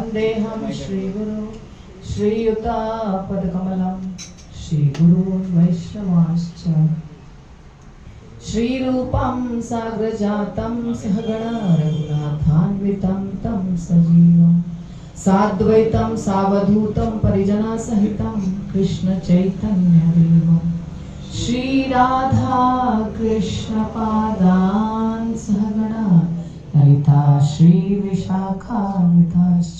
वन्देऽहं श्रीगुरु श्रीयुतापदकमलं श्रीगुरून् वैष्णवांश्च श्रीरूपं साग्रजातं सहगण रघुनाथान्वितं तं सजीवं साद्वैतं सावधूतं परिजनसहितं कृष्ण चैतन्यदेवं श्री राधा कृष्ण पादान् सहगण ललिता श्री विशाखान्विताश्च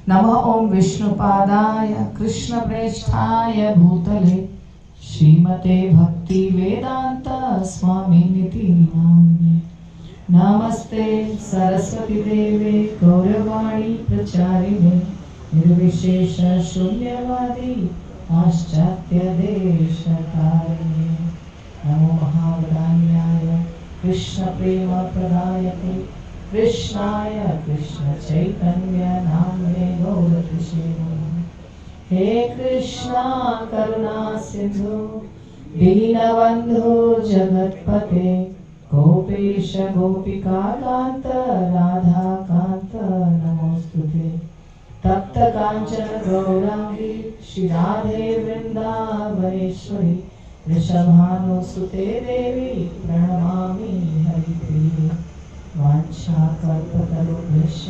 नमः ओम विष्णुपादाय कृष्ण प्रेष्ठाय भूतले श्रीमते भक्ति वेदांत स्वामिनिति नामिने नमस्ते सरस्वती देवे गौरवाणी प्रचारिणे निर्विशेष शून्यवादी पाश्चात्य देशकारिणे नमो महावदान्याय कृष्ण प्रेम प्रदायते कृष्णाय कृष्ण चैतन्य नामने गौरतिषे हे कृष्णा करुणा सिंधु दीनबंधु जगतपते गोपेश गोपिका कांत राधा कांत नमोस्तुते तप्त कांचन गौरांगी श्री राधे वृंदावनेश्वरी वृषभानुसुते देवी प्रणमामि हरिप्रिये वाञ्छाकल्पतरुभ्यश्च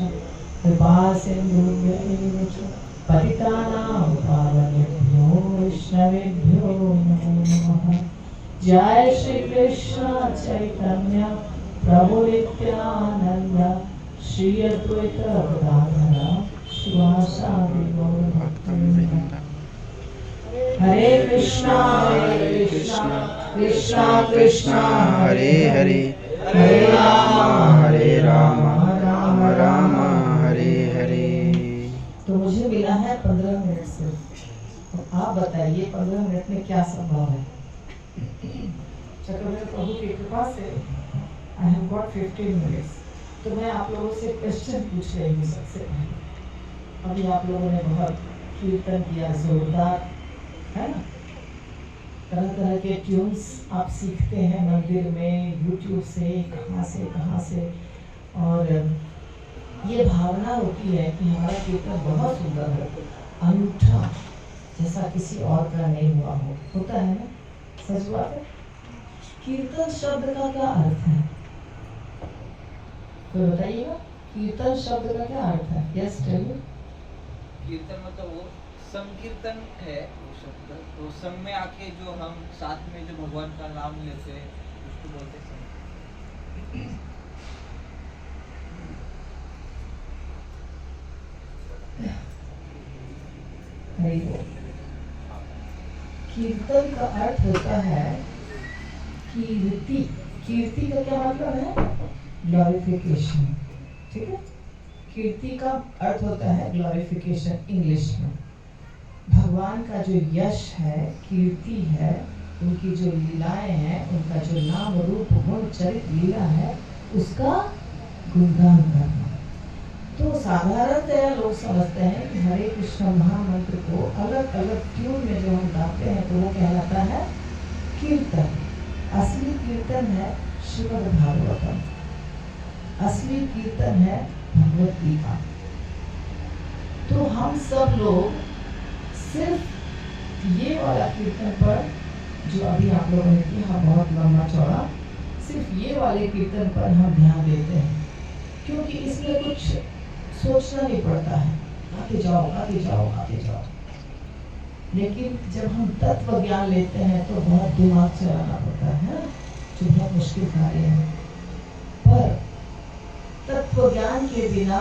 कृपा सिन्धुभ्यः च पतितानां पावनेभ्यो वैष्णवेभ्यो नमो नमः। जय श्री कृष्ण चैतन्य प्रभु नित्यानंद श्री अद्वैत गदाधर शिवासादि गौर भक्तवृंद। हरे कृष्णा कृष्णा कृष्णा हरे हरे हरे राम राम राम हरे हरे। तो मुझे मिला है 15 मिनट से, तो आप बताइए 15 मिनट में क्या संभव है। चक्रवर्ती प्रभु की कृपा से आई हैव गॉट 15 मिनट्स। तो मैं आप लोगों से क्वेश्चन पूछ रही हूँ सबसे पहले। अभी आप लोगों ने बहुत कीर्तन किया, जोरदार है ना, तरह तरह के ट्यून्स आप सीखते हैं मंदिर में, यूट्यूब से, कहाँ से। और ये भावना होती है कि हमारा कीर्तन बहुत सुंदर है, अनूठा, जैसा किसी और का नहीं हुआ हो। होता है ना, सच बात है। कीर्तन शब्द का क्या अर्थ है, तो बताइएगा। कीर्तन शब्द का क्या अर्थ है? Yes tell me. कीर्तन मतलब वो संकीर्तन है, वो शब्द तो संग में आके जो हम साथ में जो भगवान का नाम लेते हैं उसको बोलते हैं कीर्तन का अर्थ होता है कीर्ति। कीर्ति का क्या मतलब है? ग्लोरिफिकेशन। ठीक है, कीर्ति का अर्थ होता है ग्लोरिफिकेशन इंग्लिश में। भगवान का जो यश है, कीर्ति है, उनकी जो लीलाएं हैं, उनका जो नाम रूप गुण चरित लीला है, उसका गुणगान करना। तो साधारणतया लोग समझते हैं कि हरे कृष्ण महामंत्र को अलग अलग ट्यून में जो हम गाते हैं तो वो कहलाता है कीर्तन। असली कीर्तन है श्रीमद् भागवतम, असली कीर्तन है भगवत गीता। तो हम सब लोग सिर्फ ये वाला कीर्तन पर जो अभी आप लोगों ने किया बहुत लंबा चौड़ा, सिर्फ ये वाले कीर्तन पर हम ध्यान देते हैं, क्योंकि इसमें कुछ सोचना नहीं पड़ता है, आगे जाओ आगे जाओ आगे जाओ। लेकिन जब हम तत्व ज्ञान लेते हैं तो बहुत दिमाग चलाना पड़ता है, जो बहुत मुश्किल कार्य है। पर तत्व ज्ञान के बिना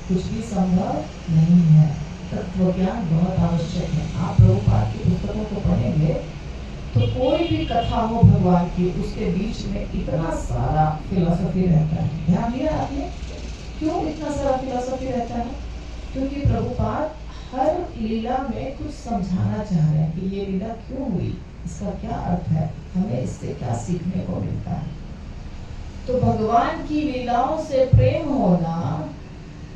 कुछ भी संभव नहीं है। तत्व ज्ञान बहुत आवश्यक है। आप प्रभुपाद की पुस्तकों को पढ़ेंगे तो कोई भी कथा हो भगवान की, उसके बीच में इतना सारा फिलॉसफी रहता है। ध्यान दिया आपने? क्यों इतना सारा फिलॉसफी रहता है? क्योंकि प्रभुपाद हर लीला में कुछ समझाना चाह रहे हैं कि ये लीला क्यों हुई, इसका क्या अर्थ है, हमें इससे क्या सीखने को मिलता है। तो भगवान की लीलाओं से प्रेम होना,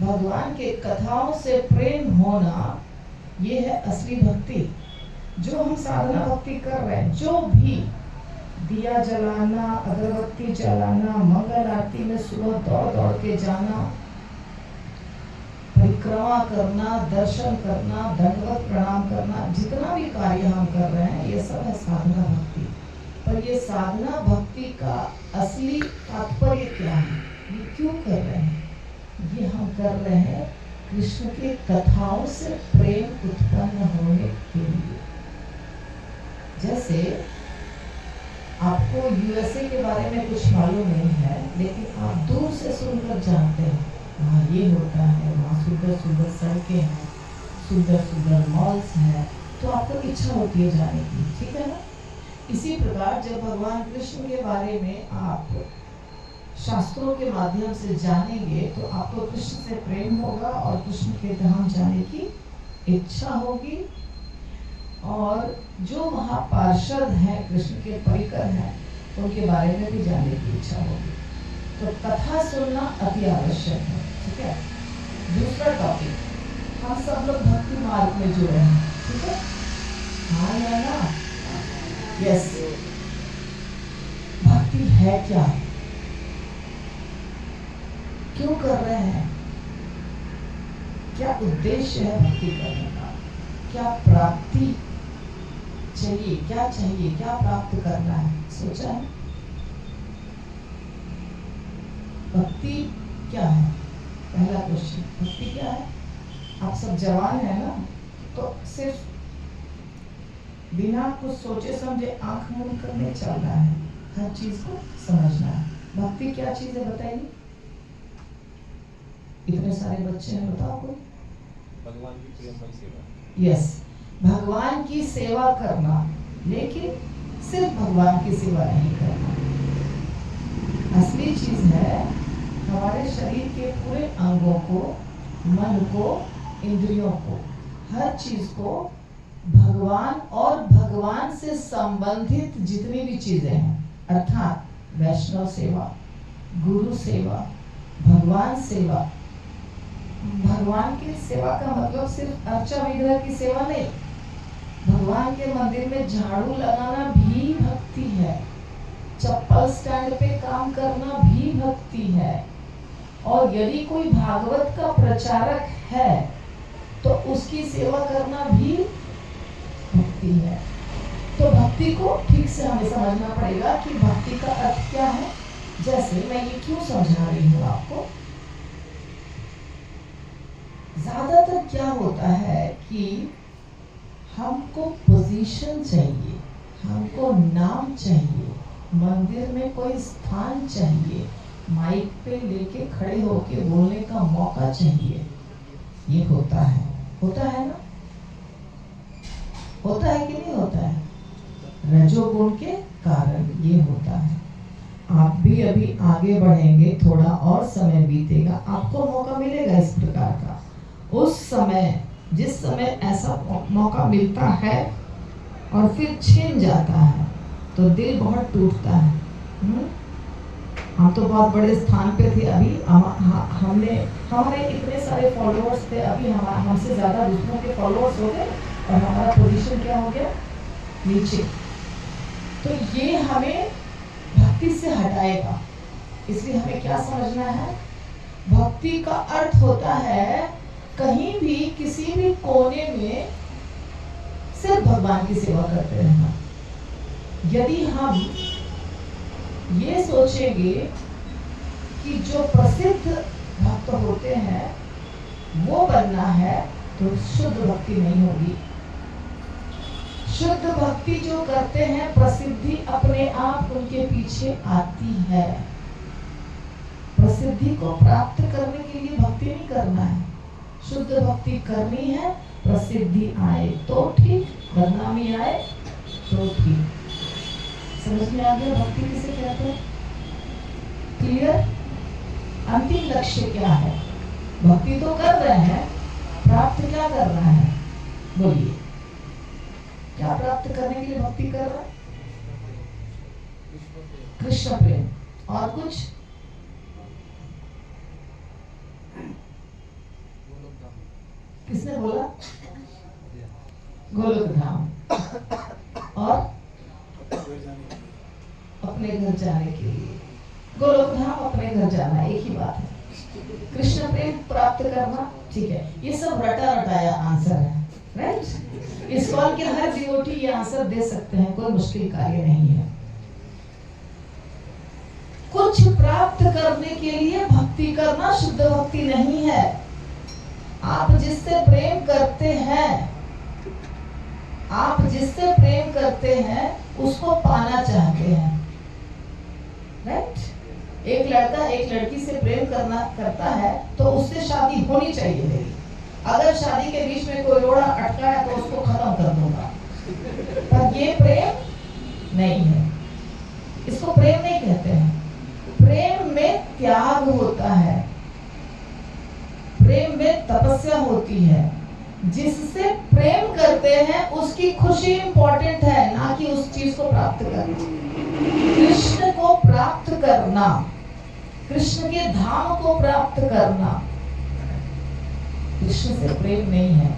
भगवान के कथाओं से प्रेम होना, ये है असली भक्ति। जो हम साधना भक्ति कर रहे हैं, जो भी दिया जलाना, अगरबत्ती जलाना, मंगल आरती में सुबह दौड़ दौड़ के जाना, परिक्रमा करना, दर्शन करना, दंडवत प्रणाम करना, जितना भी कार्य हम कर रहे हैं ये सब है साधना भक्ति। पर ये साधना भक्ति का असली तात्पर्य क्या है, ये क्यों कर रहे हैं? ये हम कर रहे हैं कृष्ण के कथाओं से प्रेम उत्पन्न होने के लिए। जैसे आपको यूएसए के बारे में कुछ मालूम नहीं है, लेकिन आप दूर से सुनकर जानते हैं वहाँ ये होता है, वहाँ सुंदर सुंदर सड़कें हैं, सुंदर सुंदर मॉल्स हैं, तो आपको इच्छा होती है जाने की, ठीक है ना? इसी प्रकार जब भगवान कृष्ण के बारे में आप शास्त्रों के माध्यम से जानेंगे तो आपको कृष्ण से प्रेम होगा और कृष्ण के धाम जाने की इच्छा होगी। और जो महापार्षद हैं, कृष्ण के परिकर हैं, उनके बारे में भी जानने की इच्छा होगी। तो कथा सुनना अति आवश्यक है, ठीक है? दूसरा टॉपिक, हम सब लोग भक्ति मार्ग में जुड़े हैं, ठीक है? हाँ या ना? यस। भक्ति है क्या? क्यों कर रहे हैं? क्या उद्देश्य है भक्ति करने का? क्या प्राप्ति चाहिए, क्या चाहिए, क्या प्राप्त करना है, सोचा है? भक्ति क्या है? पहला क्वेश्चन, भक्ति क्या है? आप सब जवान है ना, तो सिर्फ बिना कुछ सोचे समझे आंख मूंद कर नहीं चलना है, हर चीज को समझना है। भक्ति क्या चीज है बताइए? इतने सारे बच्चे हैं, बताओ कोई। भगवान की प्रेममय सेवा। यस, भगवान की सेवा करना, लेकिन सिर्फ भगवान की सेवा नहीं करना। असली चीज है हमारे शरीर के पूरे अंगों को, मन को, इंद्रियों को, हर चीज को भगवान और भगवान से संबंधित जितनी भी चीजें हैं, अर्थात वैष्णव सेवा, गुरु सेवा, भगवान सेवा। भगवान की सेवा का मतलब सिर्फ अर्चा विग्रह की सेवा नहीं, भगवान के मंदिर में झाड़ू लगाना भी भक्ति है, चप्पल स्टैंड पे काम करना भी भक्ति है। और यदि कोई भागवत का प्रचारक है तो उसकी सेवा करना भी भक्ति है। तो भक्ति को ठीक से हमें समझना पड़ेगा कि भक्ति का अर्थ क्या है। जैसे मैं ये क्यों समझा रही हूँ आपको, ज्यादातर क्या होता है कि हमको पोजीशन चाहिए, हमको नाम चाहिए, मंदिर में कोई स्थान चाहिए, माइक पे लेके खड़े होके बोलने का मौका चाहिए। ये होता है ना? होता है कि नहीं होता है? रजोगुण के कारण ये होता है। आप भी अभी आगे बढ़ेंगे, थोड़ा और समय बीतेगा, आपको मौका मिलेगा इस प्रकार का। उस समय, जिस समय ऐसा मौका मिलता है और फिर छिन जाता है तो दिल बहुत टूटता है। हम तो बहुत बड़े स्थान पे थे, अभी हमने हमारे इतने सारे फॉलोअर्स थे, अभी हमसे ज्यादा दूसरों के फॉलोअर्स हो गए और हमारा पोजीशन क्या हो गया, नीचे। तो ये हमें भक्ति से हटाएगा। इसलिए हमें क्या समझना है, भक्ति का अर्थ होता है कहीं भी किसी भी कोने में सिर्फ भगवान की सेवा करते रहना। यदि हम ये सोचेंगे कि जो प्रसिद्ध भक्त होते हैं वो बनना है तो शुद्ध भक्ति नहीं होगी। शुद्ध भक्ति जो करते हैं, प्रसिद्धि अपने आप उनके पीछे आती है। प्रसिद्धि को प्राप्त करने के लिए भक्ति नहीं करना है, शुद्ध भक्ति करनी है। प्रसिद्धि आए तो ठीक, बदनामी आए तो ठीक। समझ में आ गया भक्ति किसे कहते हैं? क्लियर? अंतिम लक्ष्य क्या है? भक्ति तो कर रहे हैं, प्राप्त क्या करना है? बोलिए, क्या प्राप्त करने के लिए भक्ति कर रहा है? कृष्ण प्रेम। और कुछ? किसने बोला? गोलोक धाम। और अपने घर जाने के लिए। गोलोक धाम, अपने घर जाना, एक ही बात है। कृष्ण प्रेम प्राप्त करना ठीक है, ये सब रटा रटाया आंसर है, राइट। इस कॉल के हर डिवोटी ये आंसर दे सकते हैं, कोई मुश्किल कार्य नहीं है। कुछ प्राप्त करने के लिए भक्ति करना शुद्ध भक्ति नहीं है। आप जिससे प्रेम करते हैं, आप जिससे प्रेम करते हैं उसको पाना चाहते हैं, राइट। एक लड़का एक लड़की से प्रेम करता है तो उससे शादी होनी चाहिए मेरी। अगर शादी के बीच में कोई रोड़ा अटका है तो उसको खत्म कर दूंगा, पर ये प्रेम नहीं है, इसको प्रेम नहीं कहते हैं। प्रेम में त्याग होता है, प्रेम में तपस्या होती है। जिससे प्रेम करते हैं उसकी खुशी इंपॉर्टेंट है, ना कि उस चीज को प्राप्त करना। कृष्ण को प्राप्त करना, कृष्ण के धाम को प्राप्त करना, कृष्ण से प्रेम नहीं है।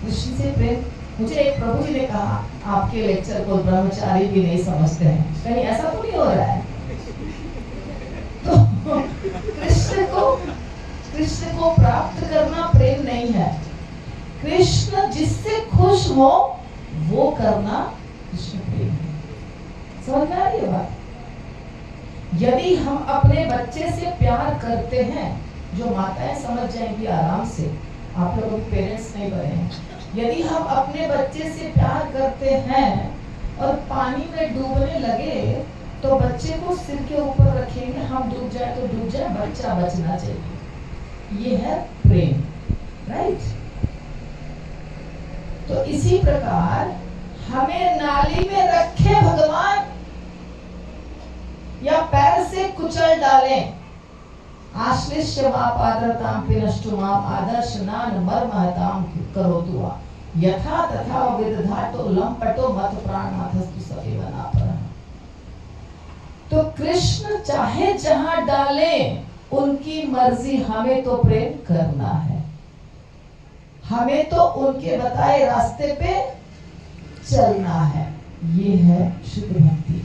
कृष्ण से प्रेम, मुझे एक प्रभु जी ने कहा आपके लेक्चर को ब्रह्मचारी भी नहीं समझते हैं, कहीं ऐसा तो नहीं हो रहा है? तो कृष्ण को प्राप्त करना प्रेम नहीं है। कृष्ण जिससे खुश हो वो करना कृष्ण प्रेम है। समझ में आ रही है बात? यदि हम अपने बच्चे से प्यार करते हैं, जो माताएं समझ जाएंगी आराम से, आप लोग अभी पेरेंट्स नहीं बने हैं। यदि हम अपने बच्चे से प्यार करते हैं और पानी में डूबने लगे तो बच्चे को सिर के ऊपर रखेंगे, हम डूब जाए तो डूब जाए, बच्चा बचना चाहिए। ये है प्रेम, राइट। तो इसी प्रकार हमें नाली में रखे भगवान या पैर से कुचल डालें, आश्लिष्य माप आदरताम पिनष्टु माप आदर्शनान मर्महताम करोतुआ यथा तथा विदधातो लंपटो मत प्राणनाथस्तु सदेवनापरः। तो कृष्ण चाहे जहां डाले उनकी मर्जी, हमें तो प्रेम करना है, हमें तो उनके बताए रास्ते पे चलना है। ये है शुद्ध भक्ति।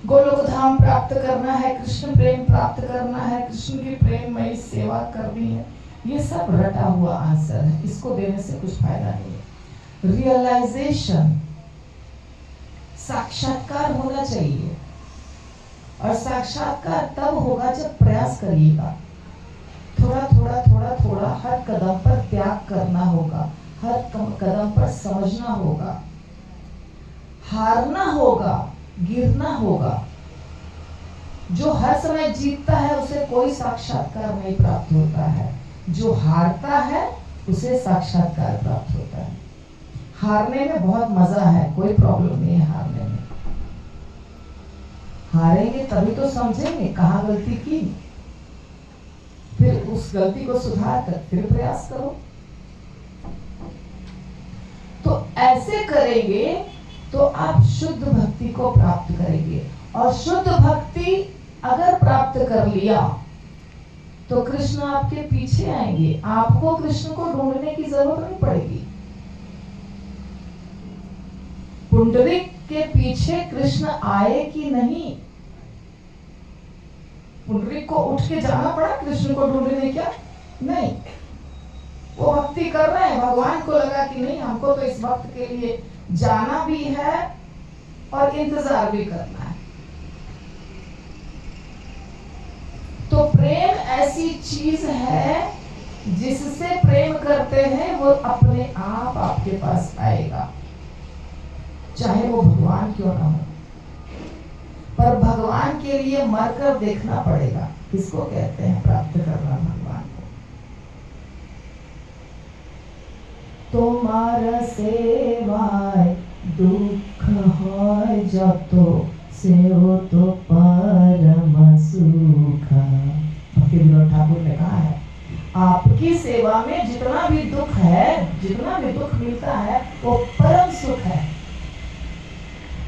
गोलोक धाम प्राप्त करना है, कृष्ण प्रेम प्राप्त करना है, कृष्ण की प्रेममयी सेवा करनी है, ये सब रटा हुआ आंसर है, इसको देने से कुछ फायदा नहीं है। रियलाइजेशन, साक्षात्कार होना चाहिए, और साक्षात्कार तब होगा जब प्रयास करिएगा। थोड़ा थोड़ा थोड़ा थोड़ा हर कदम पर त्याग करना होगा, हर कदम पर समझना होगा, हारना होगा, गिरना होगा। जो हर समय जीतता है उसे कोई साक्षात्कार नहीं प्राप्त होता है, जो हारता है उसे साक्षात्कार प्राप्त होता है। हारने में बहुत मजा है, कोई प्रॉब्लम नहीं है हारने में। हारेंगे तभी तो समझेंगे कहाँ गलती की, फिर उस गलती को सुधार कर फिर प्रयास करो। तो ऐसे करेंगे तो आप शुद्ध भक्ति को प्राप्त करेंगे, और शुद्ध भक्ति अगर प्राप्त कर लिया तो कृष्ण आपके पीछे आएंगे, आपको कृष्ण को ढूंढने की जरूरत नहीं पड़ेगी। पुंडरीक के पीछे कृष्ण आए कि नहीं? पुंडरीक को उठ के जाना पड़ा कृष्ण को ढूंढने? क्या नहीं, वो भक्ति कर रहे हैं, भगवान को लगा कि नहीं हमको तो इस वक्त के लिए जाना भी है और इंतजार भी करना है। तो प्रेम ऐसी चीज है जिससे प्रेम करते हैं वो अपने आप आपके पास आएगा, चाहे वो भगवान क्यों ना हो। पर भगवान के लिए मरकर देखना पड़ेगा। किसको कहते हैं प्राप्त करना भगवान को? तुम्हारा सेवाय दुख है जतो सेओ तो परम सुख। भक्ति विनोद ठाकुर ने कहा है आपकी सेवा में जितना भी दुख है, जितना भी दुख मिलता है वो परम सुख है।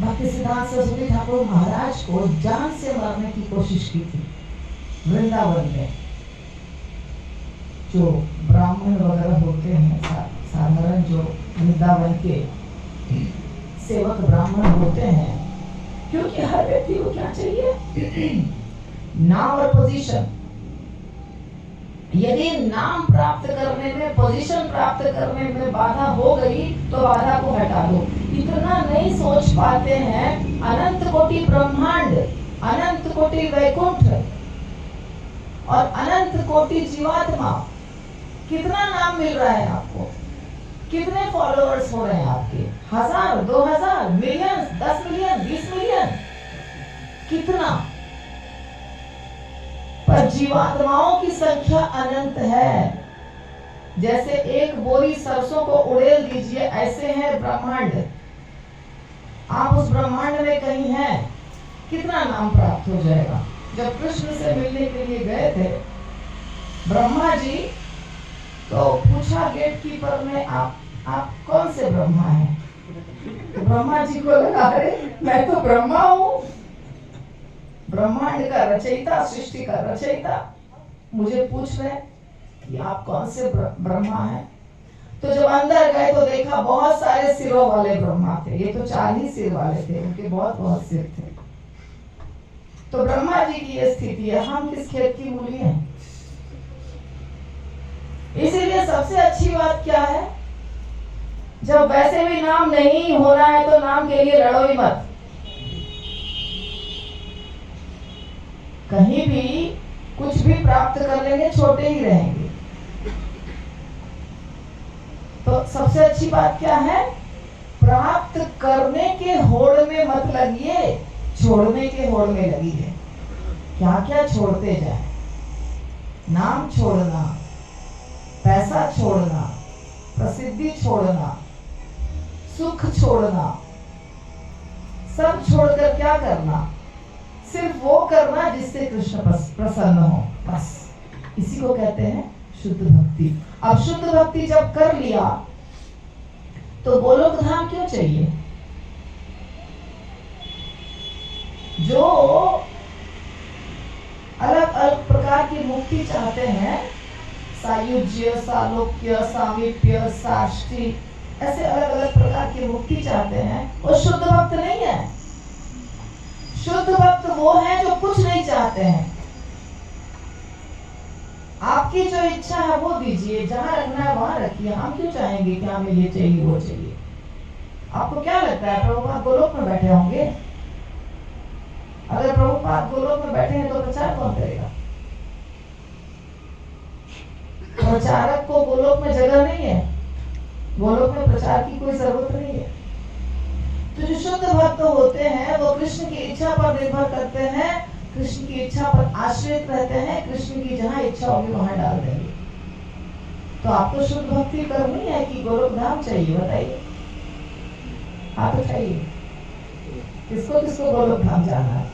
भक्ति सिद्धांत सरस्वती ठाकुर महाराज को जान से मारने की कोशिश की थी वृंदावन में। जो ब्राह्मण वगैरह होते हैं, साधारण जो वृंदावन के सेवक ब्राह्मण होते हैं, क्योंकि हर व्यक्ति को क्या चाहिए? नाम और पोजीशन। यदि नाम प्राप्त करने में, पोजीशन प्राप्त करने में बाधा हो गई तो बाधा को हटा दो। इतना नहीं सोच पाते हैं, अनंत कोटि ब्रह्मांड, अनंत कोटि वैकुंठ और अनंत कोटि जीवात्मा, कितना नाम मिल रहा है आपको, कितने फॉलोअर्स हो रहे हैं आपके, 1000, 2000, मिलियन, 10 मिलियन, 20 मिलियन, कितना, पर जीवात्माओं की संख्या अनंत है। जैसे एक बोरी सरसों को उड़ेल दीजिए, ऐसे है ब्रह्मांड। आप उस ब्रह्मांड में कहीं हैं, कितना नाम प्राप्त हो जाएगा। जब कृष्ण से मिलने के लिए गए थे ब्रह्मा जी, तो पूछा गेट कीपर ने, आप कौन से ब्रह्मा हैं? तो ब्रह्मा जी को लगा, अरे मैं तो ब्रह्मा हूँ, ब्रह्मांड का रचयिता, सृष्टि का रचयिता, मुझे पूछ रहे कि आप कौन से ब्रह्मा हैं। तो जब अंदर गए तो देखा बहुत सारे सिरों वाले ब्रह्मा थे। ये तो 4 ही सिर वाले थे, उनके बहुत बहुत सिर थे। तो ब्रह्मा जी की ये स्थिति है, हम किस खेत की मूली हैं। इसीलिए सबसे अच्छी बात क्या है, जब वैसे भी नाम नहीं होना है तो नाम के लिए लड़ो ही मत। कहीं भी कुछ भी प्राप्त कर लेंगे, छोटे ही रहेंगे। तो सबसे अच्छी बात क्या है, प्राप्त करने के होड़ में मत लगिए, छोड़ने के होड़ में लगिए। क्या क्या छोड़ते जाए, नाम छोड़ना, पैसा छोड़ना, प्रसिद्धि छोड़ना, सुख छोड़ना, सब छोड़कर क्या करना, सिर्फ वो करना जिससे कृष्ण प्रसन्न हो, बस। इसी को कहते हैं शुद्ध भक्ति। अब शुद्ध भक्ति जब कर लिया तो गोलोक धाम क्यों चाहिए? जो अलग अलग प्रकार की मुक्ति चाहते हैं, सायुज्य, सालोक्य, सामीप्य, साष्टी, ऐसे अलग अलग प्रकार की मुक्ति चाहते हैं, वो शुद्ध भक्त नहीं है। शुद्ध भक्त वो है जो कुछ नहीं चाहते हैं। आपकी जो इच्छा है वो दीजिए, जहां रखना है वहां रखिए। हम क्यों चाहेंगे कि हमें ये चाहिए वो चाहिए? आपको क्या लगता है प्रभुपाद गोलोक में बैठे होंगे? अगर प्रभुपाद गोलोक में बैठे हैं तो प्रचार कौन करेगा? प्रचारक को गोलोक में जगह नहीं है, गोलोक में प्रचार की कोई जरूरत नहीं है। तो जो शुद्ध भक्त होते हैं वो कृष्ण की इच्छा पर निर्भर करते हैं, कृष्ण की इच्छा पर आश्रित रहते हैं, कृष्ण की जहां इच्छा होगी वहां डाल देंगे। तो आपको शुद्ध भक्ति करनी है कि गोलोक धाम चाहिए? बताइए, आप बताइए, किसको किसको गोलोक धाम जाना है?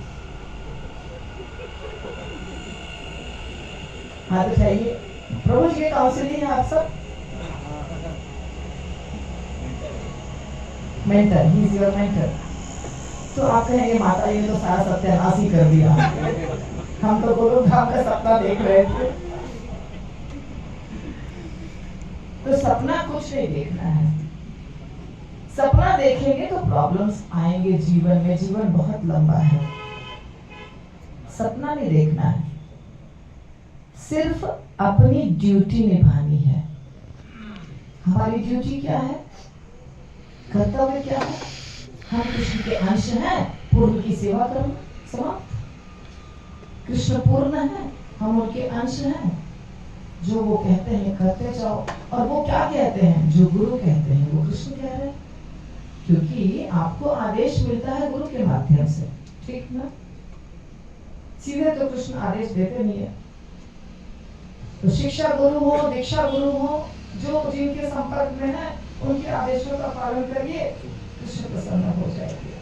हाँ बताइए, प्रभु जी के काउंसिलिंग है आप सब? Mentor, he is your mentor. तो आप कहेंगे माता जी ने तो सारा सत्यानाश ही कर दिया, हम तो गोलोक धाम का सपना देख रहे थे। तो सपना कुछ नहीं देखना है। सपना देखेंगे तो प्रॉब्लम्स आएंगे जीवन में। जीवन बहुत लंबा है, सपना नहीं देखना है, सिर्फ अपनी ड्यूटी निभानी है। हमारी ड्यूटी क्या है, कर्तव्य क्या है? हम कृष्ण के अंश हैं, पूर्ण की सेवा करना, समाप्त। कृष्ण पूर्ण है, हम उनके अंश हैं। जो वो कहते हैं करते जाओ। और वो क्या कहते हैं? जो गुरु कहते हैं वो कृष्ण कह रहे हैं, क्योंकि आपको आदेश मिलता है गुरु के माध्यम से, ठीक ना? सीधे तो कृष्ण आदेश देते नहीं है। तो शिक्षा गुरु हो, दीक्षा गुरु हो, जो जिनके संपर्क में है उनके आदेशों का पालन करिए, कृष्ण प्रसन्न हो जाएंगे।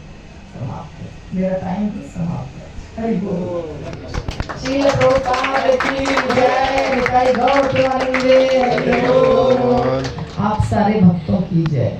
समाप्त, मेरा टाइम भी समाप्त है। हरि बोल। श्रील प्रभुपाद की जय, निताई गौर प्रेमानंदे, हरि बोल। आप सारे भक्तों की जय।